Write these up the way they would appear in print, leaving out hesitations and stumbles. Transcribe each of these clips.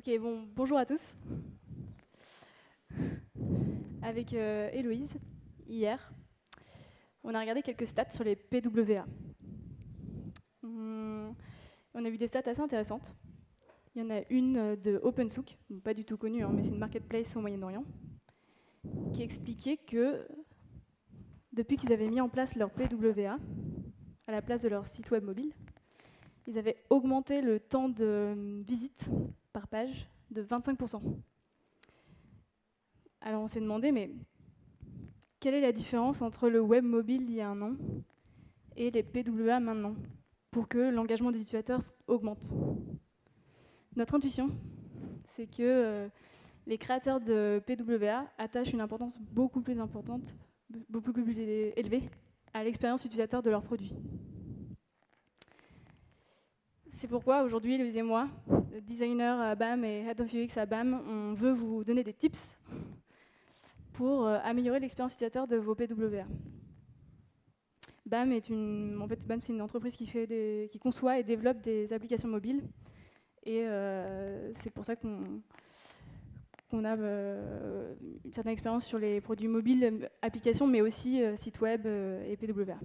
Ok, bon, bonjour à tous. Avec Héloïse, hier, on a regardé quelques stats sur les PWA. On a vu des stats assez intéressantes. Il y en a une de OpenSouk, pas du tout connue, mais c'est une marketplace au Moyen-Orient, qui expliquait que depuis qu'ils avaient mis en place leur PWA, à la place de leur site web mobile, ils avaient augmenté le temps de visite par page de 25%. Alors on s'est demandé, mais quelle est la différence entre le web mobile d'il y a un an et les PWA maintenant, pour que l'engagement des utilisateurs augmente? Notre intuition, c'est que les créateurs de PWA attachent une importance beaucoup plus importante, beaucoup plus élevée à l'expérience utilisateur de leurs produits. C'est pourquoi aujourd'hui, Louise et moi, designer à BAM et Head of UX à BAM, on veut vous donner des tips pour améliorer l'expérience utilisateur de vos PWA. BAM est une entreprise qui conçoit et développe des applications mobiles. Et c'est pour ça qu'on a une certaine expérience sur les produits mobiles, applications, mais aussi sites web et PWA.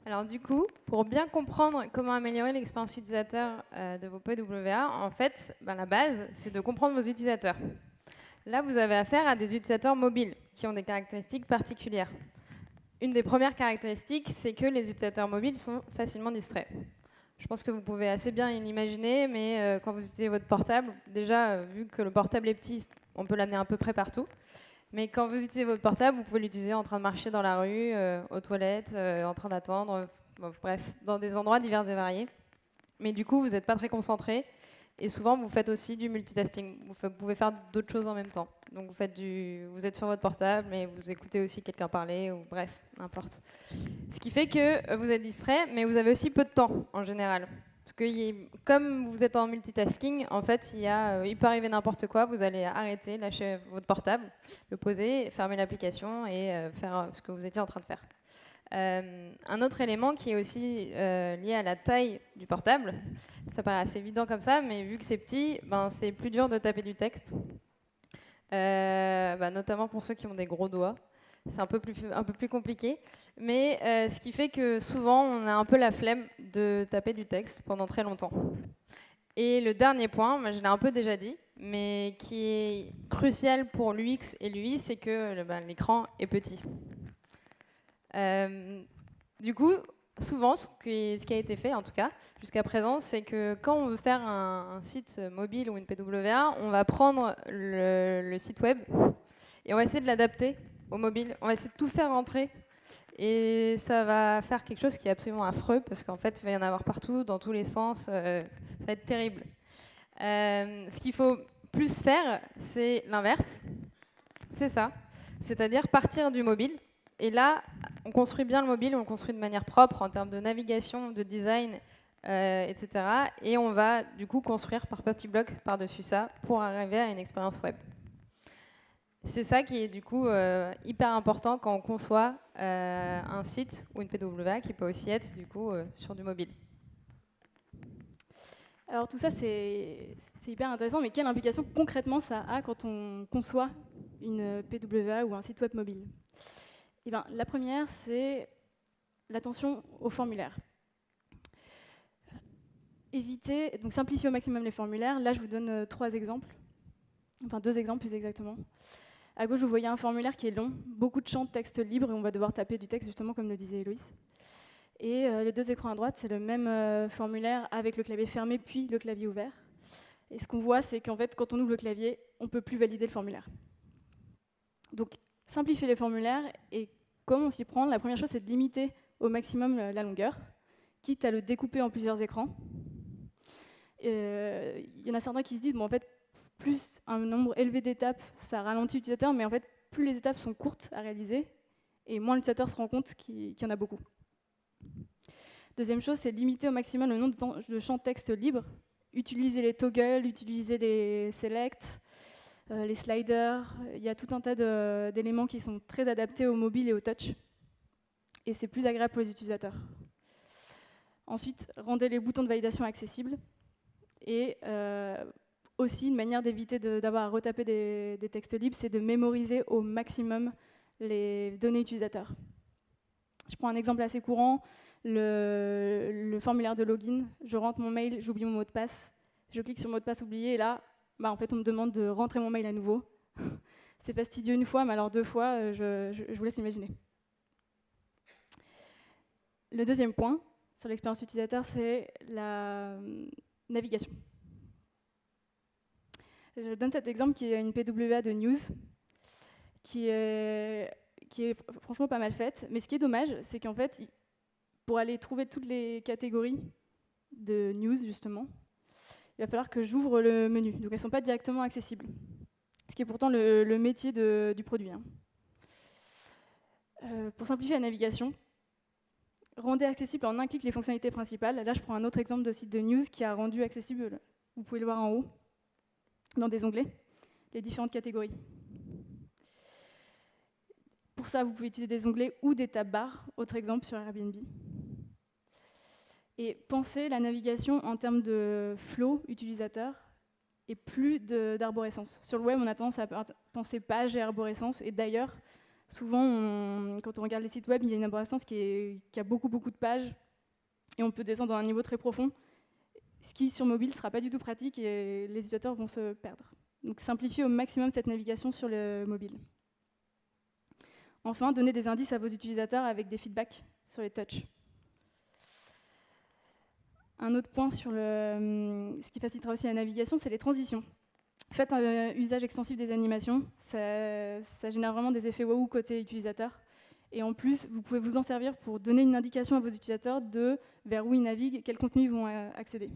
Alors du coup, pour bien comprendre comment améliorer l'expérience utilisateur de vos PWA, en fait, la base, c'est de comprendre vos utilisateurs. Là, vous avez affaire à des utilisateurs mobiles qui ont des caractéristiques particulières. Une des premières caractéristiques, c'est que les utilisateurs mobiles sont facilement distraits. Je pense que vous pouvez assez bien l'imaginer, mais quand vous utilisez votre portable, déjà, vu que le portable est petit, on peut l'amener à peu près partout. Mais quand vous utilisez votre portable, vous pouvez l'utiliser en train de marcher dans la rue, aux toilettes, en train d'attendre, bref, dans des endroits divers et variés. Mais du coup, vous n'êtes pas très concentré. Et souvent, vous faites aussi du multitasking. Vous pouvez faire d'autres choses en même temps. Donc, vous êtes sur votre portable, mais vous écoutez aussi quelqu'un parler, ou bref, n'importe. Ce qui fait que vous êtes distrait, mais vous avez aussi peu de temps, en général. Parce que comme vous êtes en multitasking, en fait, il peut arriver n'importe quoi. Vous allez arrêter, lâcher votre portable, le poser, fermer l'application et faire ce que vous étiez en train de faire. Un autre élément qui est aussi lié à la taille du portable, ça paraît assez évident comme ça, mais vu que c'est petit, c'est plus dur de taper du texte, notamment pour ceux qui ont des gros doigts. C'est un peu plus compliqué, mais ce qui fait que souvent on a un peu la flemme de taper du texte pendant très longtemps. Et le dernier point, je l'ai un peu déjà dit, mais qui est crucial pour l'UX et l'UI, c'est que l'écran est petit. Du coup, souvent, ce qui a été fait, en tout cas, jusqu'à présent, c'est que quand on veut faire un site mobile ou une PWA, on va prendre le site web et on va essayer de l'adapter au mobile. On va essayer de tout faire rentrer. Et ça va faire quelque chose qui est absolument affreux, parce qu'en fait, il va y en avoir partout, dans tous les sens. Ça va être terrible. Ce qu'il faut plus faire, c'est l'inverse. C'est ça. C'est-à-dire partir du mobile. Et là, on construit bien le mobile, on le construit de manière propre en termes de navigation, de design, etc. Et on va du coup construire par petits blocs par-dessus ça pour arriver à une expérience web. C'est ça qui est du coup hyper important quand on conçoit un site ou une PWA qui peut aussi être du coup sur du mobile. Alors tout ça, c'est hyper intéressant, mais quelle implication concrètement ça a quand on conçoit une PWA ou un site web mobile? Eh bien, la première, c'est l'attention au formulaire. Donc simplifier au maximum les formulaires. Là, je vous donne 3 exemples, enfin 2 exemples plus exactement. À gauche, vous voyez un formulaire qui est long, beaucoup de champs de texte libre, et on va devoir taper du texte, justement, comme le disait Héloïse. Et les 2 écrans à droite, c'est le même formulaire avec le clavier fermé, puis le clavier ouvert. Et ce qu'on voit, c'est qu'en fait, quand on ouvre le clavier, on ne peut plus valider le formulaire. Donc, simplifier les formulaires, et comment on s'y prend? La première chose, c'est de limiter au maximum la longueur, quitte à le découper en plusieurs écrans. Il y en a certains qui se disent, bon, en fait, plus un nombre élevé d'étapes, ça ralentit l'utilisateur, mais en fait, plus les étapes sont courtes à réaliser, et moins l'utilisateur se rend compte qu'il y en a beaucoup. Deuxième chose, c'est limiter au maximum le nombre de champs de texte libres, utiliser les toggles, utiliser les selects, les sliders. Il y a tout un tas d'éléments qui sont très adaptés au mobile et au touch, et c'est plus agréable pour les utilisateurs. Ensuite, rendez les boutons de validation accessibles. Et aussi, une manière d'éviter d'avoir à retaper des textes libres, c'est de mémoriser au maximum les données utilisateurs. Je prends un exemple assez courant, le formulaire de login. Je rentre mon mail, j'oublie mon mot de passe. Je clique sur mot de passe oublié, et là, en fait, on me demande de rentrer mon mail à nouveau. C'est fastidieux une fois, mais alors 2 fois, je vous laisse imaginer. Le deuxième point sur l'expérience utilisateur, c'est la navigation. Je donne cet exemple qui est une PWA de news, qui est franchement pas mal faite. Mais ce qui est dommage, c'est qu'en fait, pour aller trouver toutes les catégories de news, justement, il va falloir que j'ouvre le menu. Donc elles ne sont pas directement accessibles. Ce qui est pourtant le métier du produit. Pour simplifier la navigation, rendez accessible en un clic les fonctionnalités principales. Là, je prends un autre exemple de site de news qui a rendu accessible, vous pouvez le voir en haut, dans des onglets, les différentes catégories. Pour ça, vous pouvez utiliser des onglets ou des tab bars, autre exemple sur Airbnb. Et pensez la navigation en termes de flow utilisateur et plus d'arborescence. Sur le web, on a tendance à penser page et arborescence. Et d'ailleurs, souvent, quand on regarde les sites web, il y a une arborescence qui a beaucoup de pages. Et on peut descendre dans un niveau très profond. Ce qui, sur mobile, ne sera pas du tout pratique et les utilisateurs vont se perdre. Donc simplifiez au maximum cette navigation sur le mobile. Enfin, donnez des indices à vos utilisateurs avec des feedbacks sur les touches. Un autre point sur ce qui facilitera aussi la navigation, c'est les transitions. Faites un usage extensif des animations, ça génère vraiment des effets waouh côté utilisateur. Et en plus, vous pouvez vous en servir pour donner une indication à vos utilisateurs de vers où ils naviguent, quel contenu ils vont accéder.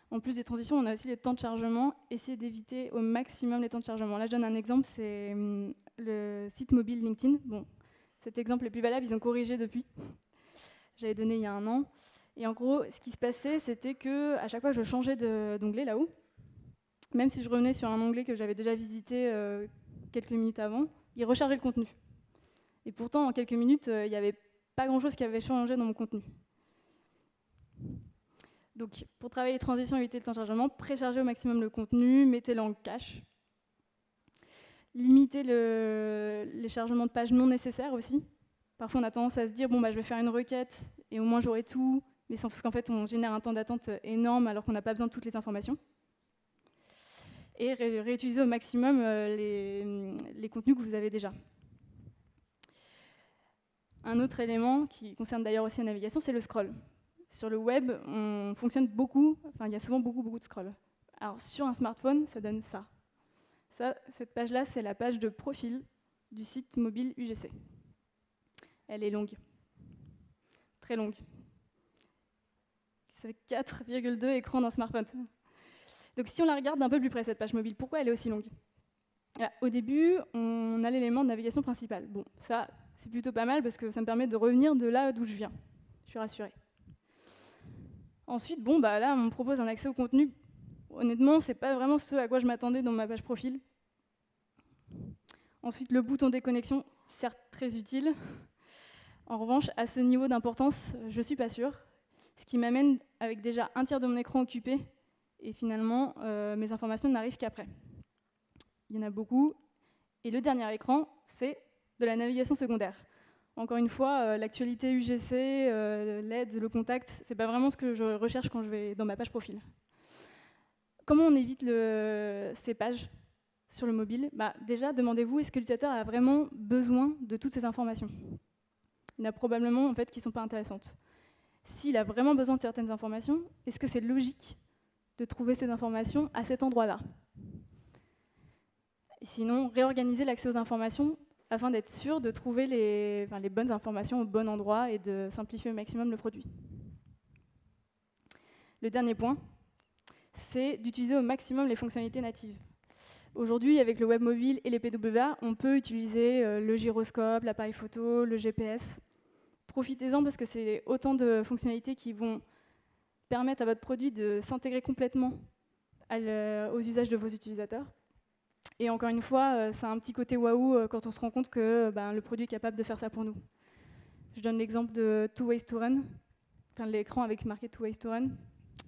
En plus des transitions, on a aussi les temps de chargement. Essayez d'éviter au maximum les temps de chargement. Là, je donne un exemple, c'est le site mobile LinkedIn. Bon, cet exemple est plus valable, ils ont corrigé depuis. J'avais donné il y a 1 an. Et en gros, ce qui se passait, c'était qu'à chaque fois que je changeais d'onglet là-haut, même si je revenais sur un onglet que j'avais déjà visité quelques minutes avant, il rechargeait le contenu. Et pourtant, en quelques minutes, il n'y avait pas grand-chose qui avait changé dans mon contenu. Donc, pour travailler les transitions et éviter le temps de chargement, préchargez au maximum le contenu, mettez-le en cache. Limitez les chargements de pages non nécessaires aussi. Parfois, on a tendance à se dire, bon, je vais faire une requête et au moins j'aurai tout, mais sauf qu'en fait, on génère un temps d'attente énorme alors qu'on n'a pas besoin de toutes les informations. Et réutiliser au maximum les contenus que vous avez déjà. Un autre élément qui concerne d'ailleurs aussi la navigation, c'est le scroll. Sur le web, on fonctionne beaucoup, il y a souvent beaucoup de scroll. Alors sur un smartphone, ça donne ça. Cette page-là, c'est la page de profil du site mobile UGC. Elle est longue, très longue. C'est 4,2 écrans d'un smartphone. Donc si on la regarde d'un peu plus près, cette page mobile, pourquoi elle est aussi longue? Au début, on a l'élément de navigation principal. Bon, ça, c'est plutôt pas mal parce que ça me permet de revenir de là d'où je viens. Je suis rassurée. Ensuite, là, on me propose un accès au contenu. Honnêtement, c'est pas vraiment ce à quoi je m'attendais dans ma page profil. Ensuite, le bouton déconnexion, certes très utile. En revanche, à ce niveau d'importance, je suis pas sûre. Ce qui m'amène avec déjà 1/3 de mon écran occupé. Et finalement, mes informations n'arrivent qu'après. Il y en a beaucoup. Et le dernier écran, c'est de la navigation secondaire. Encore une fois, l'actualité UGC, l'aide, le contact, c'est pas vraiment ce que je recherche quand je vais dans ma page profil. Comment on évite ces pages sur le mobile? Déjà, demandez-vous, est-ce que l'utilisateur a vraiment besoin de toutes ces informations? Il y en a probablement en fait, qui ne sont pas intéressantes. S'il a vraiment besoin de certaines informations, est-ce que c'est logique de trouver ces informations à cet endroit-là? Et sinon, réorganiser l'accès aux informations afin d'être sûr de trouver les bonnes informations au bon endroit et de simplifier au maximum le produit. Le dernier point, c'est d'utiliser au maximum les fonctionnalités natives. Aujourd'hui, avec le web mobile et les PWA, on peut utiliser le gyroscope, l'appareil photo, le GPS. Profitez-en parce que c'est autant de fonctionnalités qui vont permettre à votre produit de s'intégrer complètement aux usages de vos utilisateurs. Et encore une fois, c'est un petit côté waouh quand on se rend compte que le produit est capable de faire ça pour nous. Je donne l'exemple de Two Ways to Run, l'écran avec marqué To Waste to Run.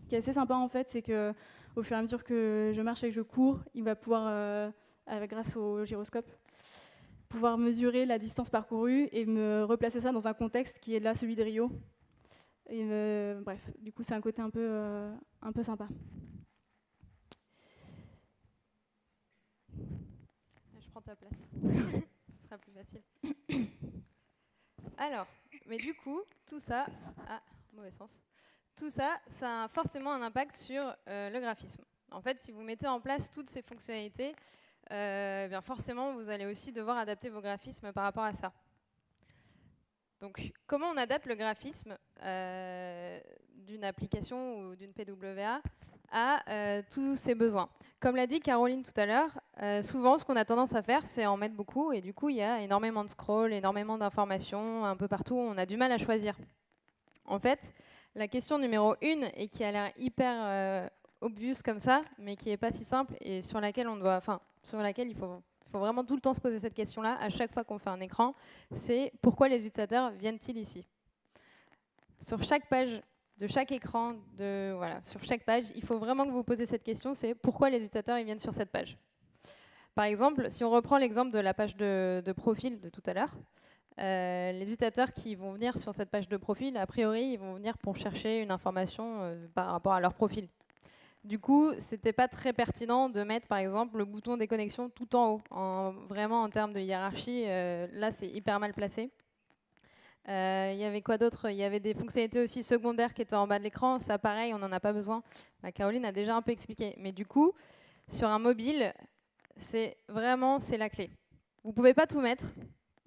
Ce qui est assez sympa en fait, c'est que au fur et à mesure que je marche et que je cours, il va pouvoir, grâce au gyroscope, pouvoir mesurer la distance parcourue et me replacer ça dans un contexte qui est là celui de Rio. Et bref, du coup c'est un côté un peu sympa. Je prends ta place. Ce sera plus facile. Alors, mais du coup, tout ça, mauvais sens. Tout ça, ça a forcément un impact sur le graphisme. En fait, si vous mettez en place toutes ces fonctionnalités, bien forcément, vous allez aussi devoir adapter vos graphismes par rapport à ça. Donc, comment on adapte le graphisme d'une application ou d'une PWA à tous ses besoins? Comme l'a dit Caroline tout à l'heure, souvent, ce qu'on a tendance à faire, c'est en mettre beaucoup, et du coup, il y a énormément de scroll, énormément d'informations, un peu partout, on a du mal à choisir. En fait, la question numéro 1, et qui a l'air hyper obvious comme ça, mais qui n'est pas si simple, et sur laquelle il faut vraiment tout le temps se poser cette question-là, à chaque fois qu'on fait un écran, c'est pourquoi les utilisateurs viennent-ils ici? Sur chaque page de chaque écran, sur chaque page, il faut vraiment que vous posiez cette question, c'est pourquoi les utilisateurs ils viennent sur cette page? Par exemple, si on reprend l'exemple de la page de profil de tout à l'heure, les utilisateurs qui vont venir sur cette page de profil, a priori, ils vont venir pour chercher une information par rapport à leur profil. Du coup, c'était pas très pertinent de mettre, par exemple, le bouton déconnexion tout en haut. Vraiment, en termes de hiérarchie, là, c'est hyper mal placé. Il y avait quoi d'autre? Il y avait des fonctionnalités aussi secondaires qui étaient en bas de l'écran. Ça, pareil, on n'en a pas besoin. Caroline a déjà un peu expliqué. Mais du coup, sur un mobile, c'est la clé. Vous pouvez pas tout mettre.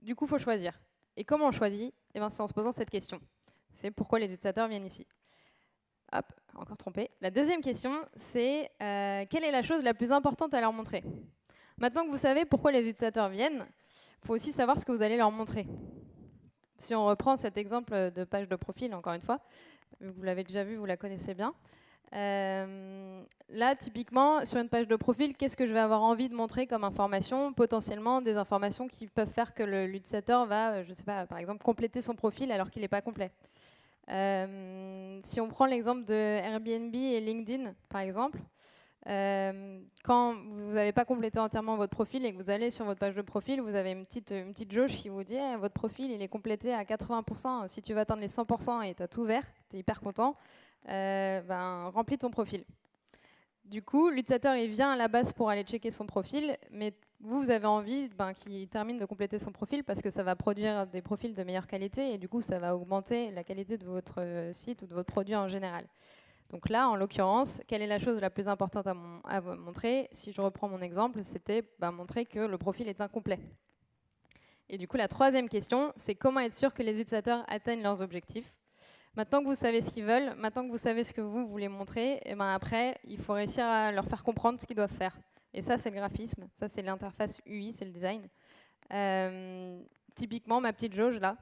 Du coup, il faut choisir. Et comment on choisit? C'est en se posant cette question. C'est pourquoi les utilisateurs viennent ici. Hop, encore trompé. La deuxième question, c'est quelle est la chose la plus importante à leur montrer? Maintenant que vous savez pourquoi les utilisateurs viennent, il faut aussi savoir ce que vous allez leur montrer. Si on reprend cet exemple de page de profil, encore une fois, vous l'avez déjà vu, vous la connaissez bien. Là, typiquement, sur une page de profil, qu'est-ce que je vais avoir envie de montrer comme information? Potentiellement des informations qui peuvent faire que l'utilisateur va, je sais pas, par exemple, compléter son profil alors qu'il n'est pas complet. Si on prend l'exemple de Airbnb et LinkedIn, par exemple, quand vous n'avez pas complété entièrement votre profil et que vous allez sur votre page de profil, vous avez une petite jauge qui vous dit votre profil il est complété à 80%. Si tu vas atteindre les 100% et tu as tout vert, tu es hyper content, remplis ton profil. Du coup, l'utilisateur il vient à la base pour aller checker son profil, mais vous avez envie qu'il termine de compléter son profil parce que ça va produire des profils de meilleure qualité et du coup ça va augmenter la qualité de votre site ou de votre produit en général. Donc là, en l'occurrence, quelle est la chose la plus importante à vous montrer? Si je reprends mon exemple, c'était montrer que le profil est incomplet. Et du coup, la troisième question, c'est comment être sûr que les utilisateurs atteignent leurs objectifs? Maintenant que vous savez ce qu'ils veulent, maintenant que vous savez ce que vous voulez montrer, et après, il faut réussir à leur faire comprendre ce qu'ils doivent faire. Et ça, c'est le graphisme, ça, c'est l'interface UI, c'est le design. Typiquement, ma petite jauge, là,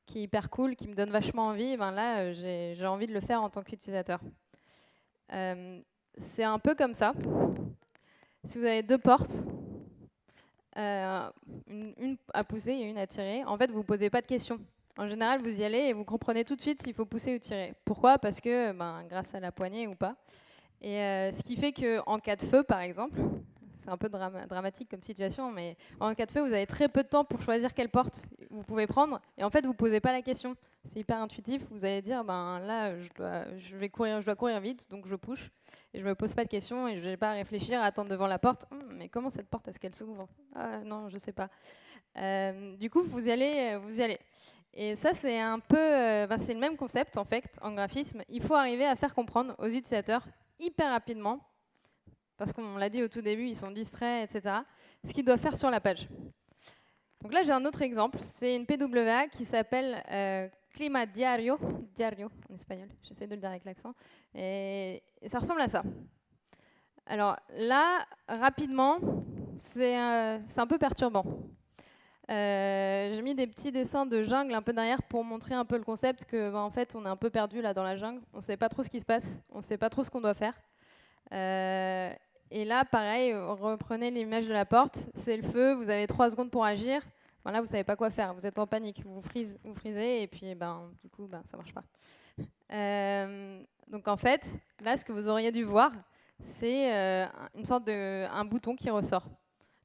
qui est hyper cool, qui me donne vachement envie, là, j'ai envie de le faire en tant qu'utilisateur. C'est un peu comme ça. Si vous avez deux portes, une à pousser et une à tirer, en fait, vous ne vous posez pas de questions. En général, vous y allez et vous comprenez tout de suite s'il faut pousser ou tirer. Pourquoi? Parce que, grâce à la poignée ou pas. Et ce qui fait qu'en cas de feu, par exemple, c'est un peu dramatique comme situation, mais en cas de feu, vous avez très peu de temps pour choisir quelle porte vous pouvez prendre. Et en fait, vous ne posez pas la question. C'est hyper intuitif. Vous allez dire, là, je dois courir vite, donc je push. Et je ne me pose pas de questions et je vais pas réfléchir à attendre devant la porte. Mais comment cette porte, est-ce qu'elle s'ouvre? Ah non, je ne sais pas. Du coup, vous y allez. Et ça, c'est un peu, c'est le même concept, en fait, en graphisme. Il faut arriver à faire comprendre aux utilisateurs hyper rapidement, parce qu'on l'a dit au tout début, ils sont distraits, etc., ce qu'ils doivent faire sur la page. Donc là, j'ai un autre exemple. C'est une PWA qui s'appelle Clima Diario en espagnol, j'essaie de le dire avec l'accent, et ça ressemble à ça. Alors là, rapidement, c'est un peu perturbant. J'ai mis des petits dessins de jungle un peu derrière pour montrer un peu le concept que, en fait, on est un peu perdu là dans la jungle. On ne sait pas trop ce qui se passe, on ne sait pas trop ce qu'on doit faire. Et là, pareil, reprenez l'image de la porte, c'est le feu, vous avez 3 secondes pour agir. Là, vous ne savez pas quoi faire, vous êtes en panique, vous frisez et puis du coup, ça ne marche pas. Donc en fait, là, ce que vous auriez dû voir, c'est une sorte un bouton qui ressort,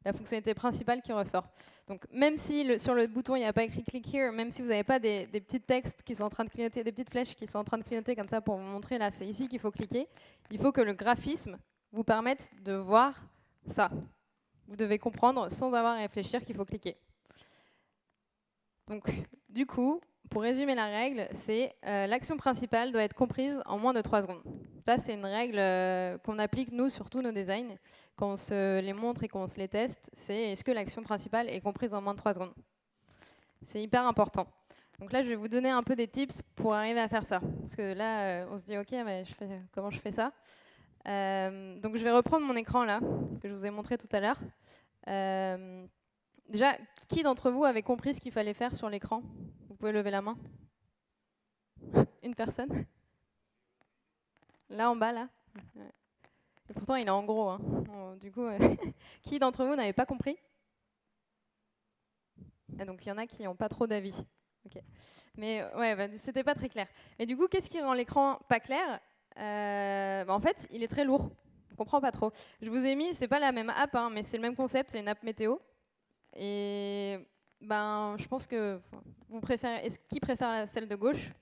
la fonctionnalité principale qui ressort. Donc même si sur le bouton il n'y a pas écrit click here, même si vous n'avez pas des petits textes qui sont en train de clignoter, des petites flèches qui sont en train de clignoter comme ça pour vous montrer là, c'est ici qu'il faut cliquer, il faut que le graphisme vous permette de voir ça. Vous devez comprendre sans avoir à réfléchir qu'il faut cliquer. Donc du coup, pour résumer la règle, c'est l'action principale doit être comprise en moins de 3 secondes. Ça, c'est une règle qu'on applique, nous, sur tous nos designs. Quand on se les montre et qu'on se les teste, c'est est-ce que l'action principale est comprise en moins de 3 secondes. C'est hyper important. Donc là, je vais vous donner un peu des tips pour arriver à faire ça. Parce que là, on se dit, OK, mais comment je fais ça? Donc je vais reprendre mon écran là, que je vous ai montré tout à l'heure. Déjà, qui d'entre vous avait compris ce qu'il fallait faire sur l'écran? Vous pouvez lever la main. Une personne? Là en bas, là. Et pourtant, il est en gros. Hein. Bon, du coup, qui d'entre vous n'avait pas compris? Et donc, il y en a qui n'ont pas trop d'avis. Okay. Mais ouais, bah, c'était pas très clair. Et du coup, qu'est-ce qui rend l'écran pas clair? En fait, il est très lourd. On comprend pas trop. Je vous ai mis, c'est pas la même app, hein, mais c'est le même concept, c'est une app météo. Et ben, je pense que vous préférez. Qui préfère celle de gauche?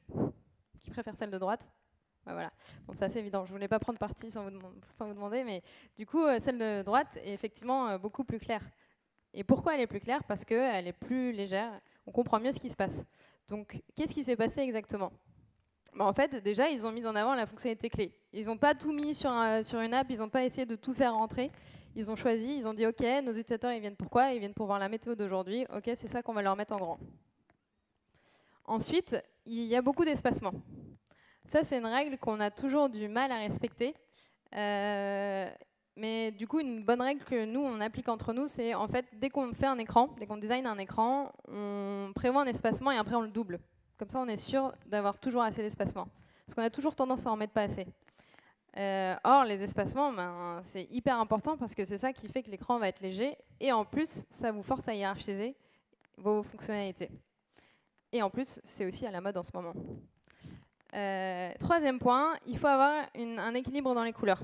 Qui préfère celle de droite? Ouais, voilà. Bon, c'est assez évident. Je voulais pas prendre parti sans vous demander, mais du coup, celle de droite est effectivement beaucoup plus claire. Et pourquoi elle est plus claire? Parce qu'elle est plus légère. On comprend mieux ce qui se passe. Donc, qu'est-ce qui s'est passé exactement? En fait, déjà, ils ont mis en avant la fonctionnalité clé. Ils n'ont pas tout mis sur une app, ils n'ont pas essayé de tout faire rentrer. Ils ont choisi, ils ont dit, OK, nos utilisateurs, ils viennent pourquoi? Ils viennent pour voir la météo d'aujourd'hui. OK, c'est ça qu'on va leur mettre en grand. Ensuite, il y a beaucoup d'espacement. Ça, c'est une règle qu'on a toujours du mal à respecter. Mais du coup, une bonne règle que nous, on applique entre nous, c'est en fait, dès qu'on fait un écran, dès qu'on design un écran, on prévoit un espacement et après on le double. Comme ça, on est sûr d'avoir toujours assez d'espacement. Parce qu'on a toujours tendance à en mettre pas assez. Or, les espacements, ben, c'est hyper important parce que c'est ça qui fait que l'écran va être léger. Et en plus, ça vous force à hiérarchiser vos fonctionnalités. Et en plus, c'est aussi à la mode en ce moment. Troisième point, il faut avoir un équilibre dans les couleurs.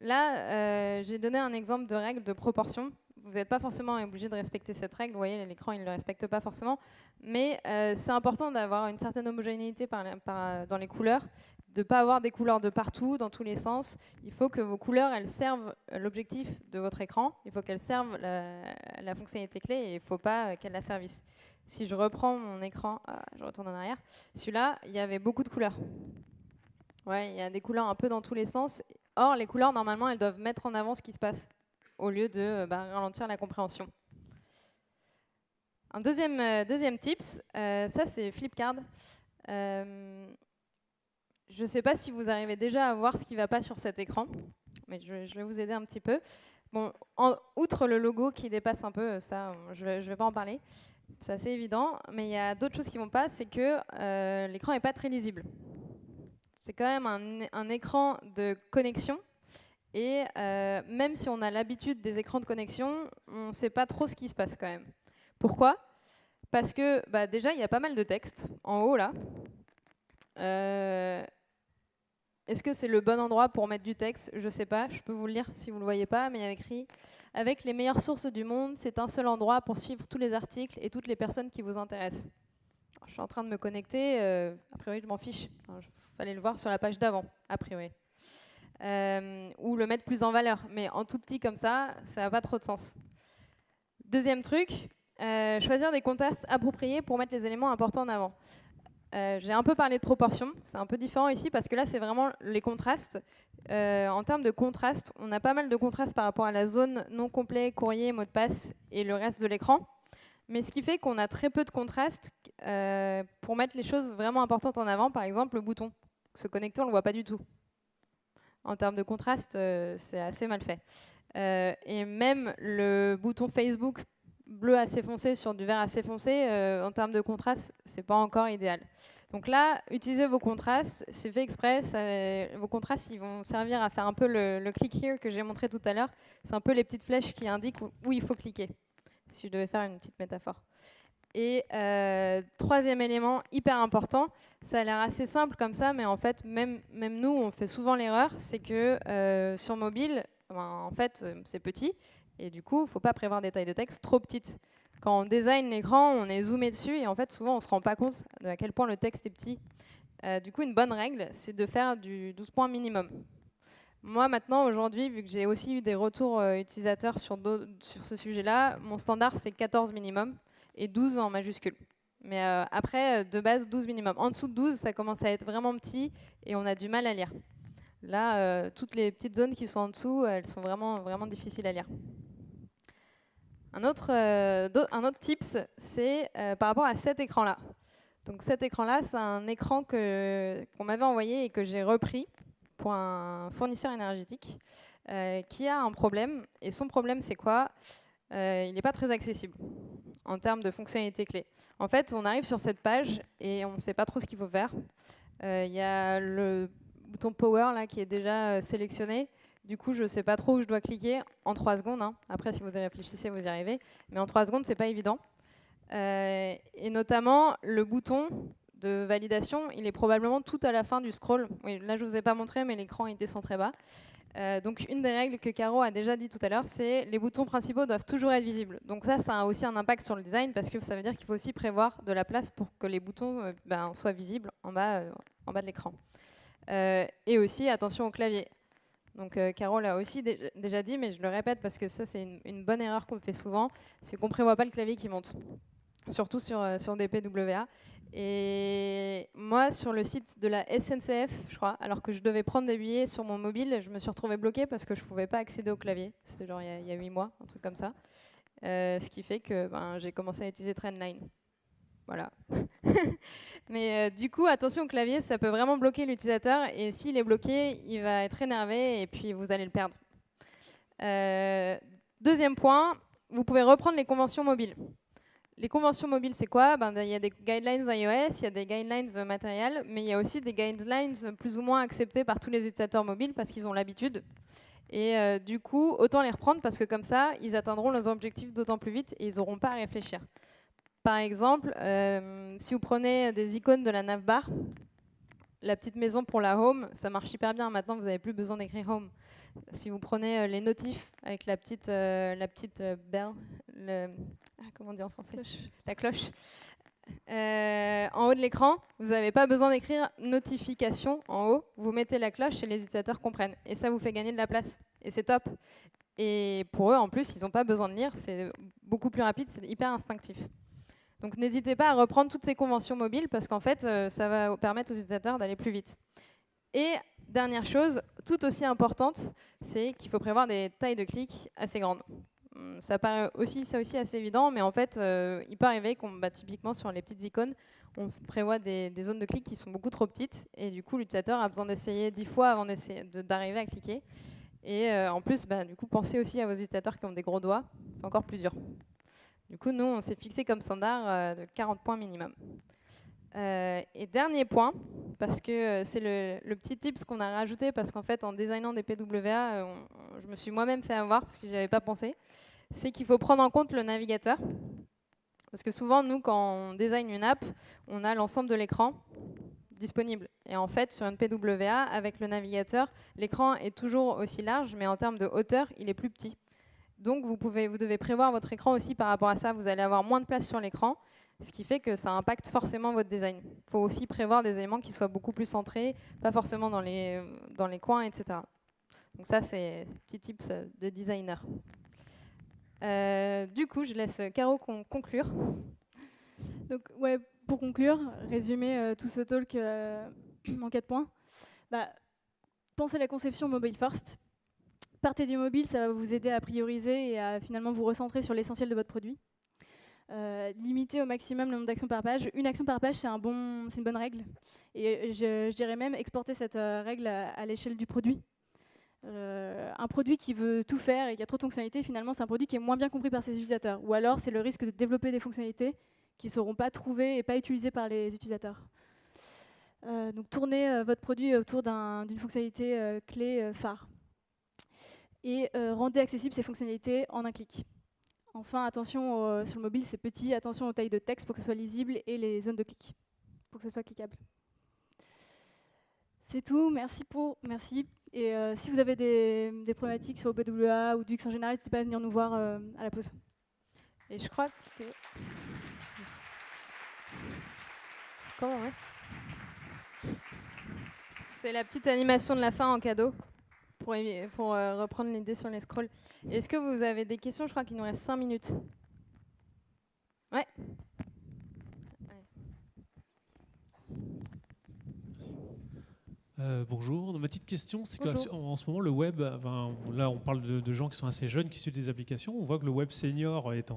Là, j'ai donné un exemple de règle de proportion. Vous n'êtes pas forcément obligé de respecter cette règle. Vous voyez, l'écran, il ne le respecte pas forcément. Mais c'est important d'avoir une certaine homogénéité dans les couleurs, de ne pas avoir des couleurs de partout, dans tous les sens. Il faut que vos couleurs, elles servent l'objectif de votre écran. Il faut qu'elles servent la fonctionnalité clé et il ne faut pas qu'elles la servissent. Si je reprends mon écran, je retourne en arrière. Celui-là, il y avait beaucoup de couleurs. Ouais, il y a des couleurs un peu dans tous les sens. Or, les couleurs, normalement, elles doivent mettre en avant ce qui se passe, au lieu de ralentir la compréhension. Un deuxième tips, ça c'est Flipkart. Je ne sais pas si vous arrivez déjà à voir ce qui ne va pas sur cet écran, mais je vais vous aider un petit peu. Bon, outre le logo qui dépasse un peu, ça, je ne vais pas en parler, c'est assez évident, mais il y a d'autres choses qui ne vont pas, c'est que l'écran n'est pas très lisible. C'est quand même un écran de connexion. Et même si on a l'habitude des écrans de connexion, on ne sait pas trop ce qui se passe quand même. Pourquoi? Parce que déjà, il y a pas mal de texte en haut là. Est-ce que c'est le bon endroit pour mettre du texte? Je ne sais pas, je peux vous le lire si vous ne le voyez pas, mais il y a écrit « Avec les meilleures sources du monde, c'est un seul endroit pour suivre tous les articles et toutes les personnes qui vous intéressent. » Je suis en train de me connecter, a priori je m'en fiche. Il fallait le voir sur la page d'avant, a priori. Ou le mettre plus en valeur. Mais en tout petit comme ça, ça n'a pas trop de sens. Deuxième truc, choisir des contrastes appropriés pour mettre les éléments importants en avant. J'ai un peu parlé de proportion, c'est un peu différent ici parce que là c'est vraiment les contrastes. En termes de contraste, on a pas mal de contrastes par rapport à la zone non complet, courrier, mot de passe et le reste de l'écran. Mais ce qui fait qu'on a très peu de contraste pour mettre les choses vraiment importantes en avant. Par exemple, le bouton. Se connecter, on ne le voit pas du tout. En termes de contraste, c'est assez mal fait. Et même le bouton Facebook bleu assez foncé sur du vert assez foncé, en termes de contraste, c'est pas encore idéal. Donc là, utilisez vos contrastes, c'est fait exprès. Vos contrastes, ils vont servir à faire un peu le click here que j'ai montré tout à l'heure. C'est un peu les petites flèches qui indiquent où il faut cliquer, si je devais faire une petite métaphore. Et troisième élément hyper important, ça a l'air assez simple comme ça, mais en fait, même nous, on fait souvent l'erreur, c'est que sur mobile, en fait, c'est petit, et du coup, il ne faut pas prévoir des tailles de texte trop petites. Quand on design l'écran, on est zoomé dessus, et en fait, souvent, on ne se rend pas compte à quel point le texte est petit. Du coup, une bonne règle, c'est de faire du 12 points minimum. Moi, maintenant, aujourd'hui, vu que j'ai aussi eu des retours utilisateurs sur ce sujet-là, mon standard, c'est 14 minimum et 12 en majuscule. Mais après, de base, 12 minimum. En dessous de 12, ça commence à être vraiment petit et on a du mal à lire. Là, toutes les petites zones qui sont en dessous, elles sont vraiment, vraiment difficiles à lire. Un autre tips, c'est par rapport à cet écran-là. Donc cet écran-là, c'est un écran qu'on m'avait envoyé et que j'ai repris pour un fournisseur énergétique qui a un problème. Et son problème, c'est quoi? Il n'est pas très accessible en termes de fonctionnalités clés. En fait, on arrive sur cette page et on ne sait pas trop ce qu'il faut faire. Il y a le bouton Power là, qui est déjà sélectionné. Du coup, je ne sais pas trop où je dois cliquer en 3 secondes. Hein. Après, si vous y réfléchissez, vous y arrivez. Mais en 3 secondes, ce n'est pas évident. Et notamment, le bouton de validation, il est probablement tout à la fin du scroll. Oui, là, je ne vous ai pas montré, mais l'écran est descend très bas. Donc, une des règles que Caro a déjà dit tout à l'heure, c'est les boutons principaux doivent toujours être visibles. Donc ça a aussi un impact sur le design, parce que ça veut dire qu'il faut aussi prévoir de la place pour que les boutons soient visibles en bas de l'écran. Et aussi, attention au clavier. Donc Caro l'a aussi déjà dit, mais je le répète parce que ça, c'est une bonne erreur qu'on fait souvent, c'est qu'on ne prévoit pas le clavier qui monte. Surtout sur des PWA. Et moi, sur le site de la SNCF, je crois, alors que je devais prendre des billets sur mon mobile, je me suis retrouvée bloquée parce que je ne pouvais pas accéder au clavier. C'était genre il y a 8 mois, un truc comme ça. Ce qui fait que j'ai commencé à utiliser Trendline. Voilà. Mais du coup, attention au clavier, ça peut vraiment bloquer l'utilisateur. Et s'il est bloqué, il va être énervé et puis vous allez le perdre. Deuxième point, vous pouvez reprendre les conventions mobiles. Les conventions mobiles, c'est quoi? Il y a des guidelines iOS, il y a des guidelines matérielles, mais il y a aussi des guidelines plus ou moins acceptés par tous les utilisateurs mobiles parce qu'ils ont l'habitude. Et du coup, autant les reprendre parce que comme ça, ils atteindront leurs objectifs d'autant plus vite et ils n'auront pas à réfléchir. Par exemple, si vous prenez des icônes de la navbar, la petite maison pour la home, ça marche hyper bien. Maintenant, vous n'avez plus besoin d'écrire home. Si vous prenez les notifs avec la petite bell, comment on dit en français? La cloche. En haut de l'écran, vous n'avez pas besoin d'écrire notification en haut. Vous mettez la cloche et les utilisateurs comprennent. Et ça vous fait gagner de la place. Et c'est top. Et pour eux, en plus, ils n'ont pas besoin de lire. C'est beaucoup plus rapide, c'est hyper instinctif. Donc n'hésitez pas à reprendre toutes ces conventions mobiles parce qu'en fait, ça va permettre aux utilisateurs d'aller plus vite. Et dernière chose, tout aussi importante, c'est qu'il faut prévoir des tailles de clics assez grandes. Ça paraît aussi assez évident, mais en fait, il peut arriver qu'on, typiquement sur les petites icônes, on prévoit des zones de clic qui sont beaucoup trop petites, et du coup, l'utilisateur a besoin d'essayer 10 fois avant d'arriver à cliquer. Et en plus, du coup, pensez aussi à vos utilisateurs qui ont des gros doigts, c'est encore plus dur. Du coup, nous, on s'est fixé comme standard de 40 points minimum. Et dernier point, parce que c'est le petit tips qu'on a rajouté, parce qu'en fait, en designant des PWA, je me suis moi-même fait avoir, parce que je n'y avais pas pensé, c'est qu'il faut prendre en compte le navigateur. Parce que souvent, nous, quand on design une app, on a l'ensemble de l'écran disponible. Et en fait, sur une PWA, avec le navigateur, l'écran est toujours aussi large, mais en termes de hauteur, il est plus petit. Donc, vous devez prévoir votre écran aussi par rapport à ça. Vous allez avoir moins de place sur l'écran, ce qui fait que ça impacte forcément votre design. Il faut aussi prévoir des éléments qui soient beaucoup plus centrés, pas forcément dans les coins, etc. Donc ça, c'est petit tips de designer. Du coup, je laisse Caro conclure. Donc, ouais, pour conclure, résumer tout ce talk en 4 points. Pensez la conception mobile first. Partez du mobile, ça va vous aider à prioriser et à finalement vous recentrer sur l'essentiel de votre produit. Limitez au maximum le nombre d'actions par page. Une action par page, c'est une bonne règle. Et je dirais même exporter cette règle à l'échelle du produit. Un produit qui veut tout faire et qui a trop de fonctionnalités, finalement, c'est un produit qui est moins bien compris par ses utilisateurs. Ou alors, c'est le risque de développer des fonctionnalités qui ne seront pas trouvées et pas utilisées par les utilisateurs. Donc, tournez votre produit autour d'une fonctionnalité clé phare. Et rendez accessibles ces fonctionnalités en un clic. Enfin, attention sur le mobile, c'est petit, attention aux tailles de texte pour que ce soit lisible et les zones de clic, pour que ce soit cliquable. C'est tout, merci. Et si vous avez des problématiques sur OpenWA ou du X en général, n'hésitez pas à venir nous voir à la pause. Et je crois que... Comment, ouais. C'est la petite animation de la fin en cadeau pour reprendre l'idée sur les scrolls. Est-ce que vous avez des questions? Je crois qu'il nous reste 5 minutes. Ouais. Bonjour. Ma petite question, c'est qu'en ce moment, le web, enfin, là on parle de gens qui sont assez jeunes, qui suivent des applications. On voit que le web senior est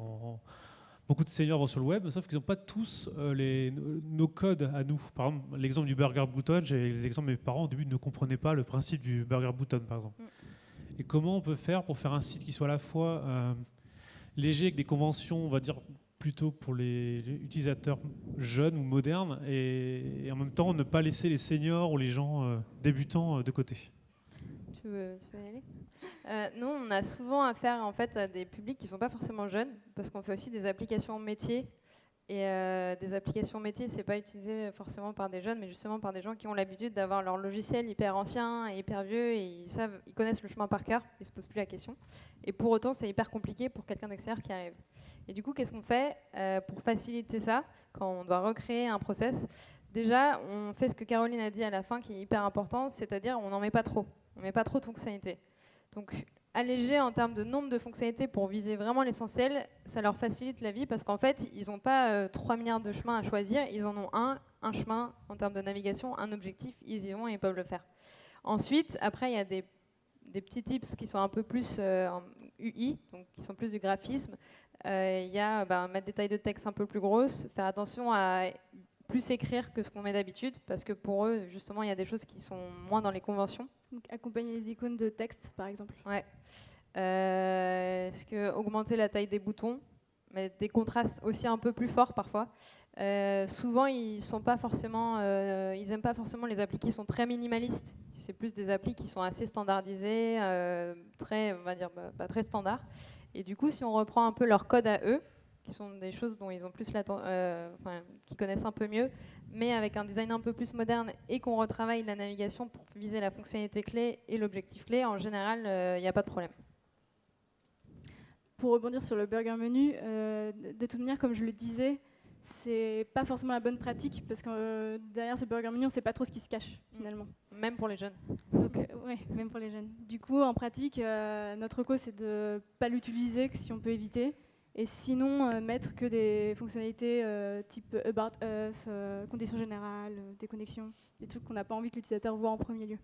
beaucoup de seniors vont sur le web, sauf qu'ils n'ont pas tous nos codes à nous. Par exemple, l'exemple du burger button, j'ai l'exemple de mes parents, au début, ne comprenaient pas le principe du burger button, par exemple. Et comment on peut faire pour faire un site qui soit à la fois léger, avec des conventions, on va dire, plutôt pour les utilisateurs jeunes ou modernes, et en même temps ne pas laisser les seniors ou les gens débutants de côté. Tu veux y aller? Nous, on a souvent affaire en fait à des publics qui ne sont pas forcément jeunes, parce qu'on fait aussi des applications métiers. Et des applications métiers, c'est pas utilisé forcément par des jeunes, mais justement par des gens qui ont l'habitude d'avoir leur logiciel hyper ancien et hyper vieux, et ils connaissent le chemin par cœur, ils se posent plus la question. Et pour autant, c'est hyper compliqué pour quelqu'un d'extérieur qui arrive. Et du coup, qu'est-ce qu'on fait pour faciliter ça quand on doit recréer un process? Déjà, on fait ce que Caroline a dit à la fin, qui est hyper important, c'est-à-dire on n'en met pas trop. On met pas trop de fonctionnalités. Donc, alléger en termes de nombre de fonctionnalités pour viser vraiment l'essentiel, ça leur facilite la vie parce qu'en fait, ils n'ont pas 3 milliards de chemins à choisir, ils en ont un chemin en termes de navigation, un objectif, ils y vont et ils peuvent le faire. Ensuite, après, il y a des petits tips qui sont un peu plus en UI, donc qui sont plus du graphisme. Il y a mettre des tailles de texte un peu plus grosses, faire attention à plus écrire que ce qu'on met d'habitude, parce que pour eux, justement, il y a des choses qui sont moins dans les conventions. Donc, accompagner les icônes de texte, par exemple. Ouais. Est-ce que augmenter la taille des boutons, mettre des contrastes aussi un peu plus forts parfois. Souvent, ils n'aiment pas forcément les applis qui sont très minimalistes. C'est plus des applis qui sont assez standardisées, très, on va dire, pas très standard. Et du coup, si on reprend un peu leur code à eux, qui sont des choses dont ils ont plus qui connaissent un peu mieux, mais avec un design un peu plus moderne et qu'on retravaille la navigation pour viser la fonctionnalité clé et l'objectif clé, en général, il n'y a pas de problème. Pour rebondir sur le burger menu, de toute manière, comme je le disais, c'est pas forcément la bonne pratique parce que derrière ce burger menu, on ne sait pas trop ce qui se cache finalement. Même pour les jeunes. Donc, ouais, même pour les jeunes. Du coup, en pratique, notre recours, c'est de ne pas l'utiliser si on peut éviter. Et sinon, mettre que des fonctionnalités type About Us, conditions générales, déconnexion, des trucs qu'on n'a pas envie que l'utilisateur voit en premier lieu.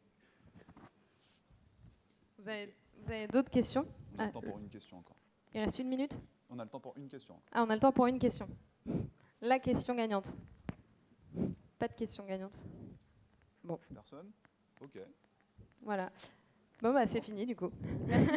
Vous avez d'autres questions? On a le temps pour une question encore. Il reste 1 minute? On a le temps pour une question encore. Ah, on a le temps pour une question. La question gagnante. Pas de question gagnante. Bon. Personne? Ok. Voilà. Bon, c'est fini du coup. Merci.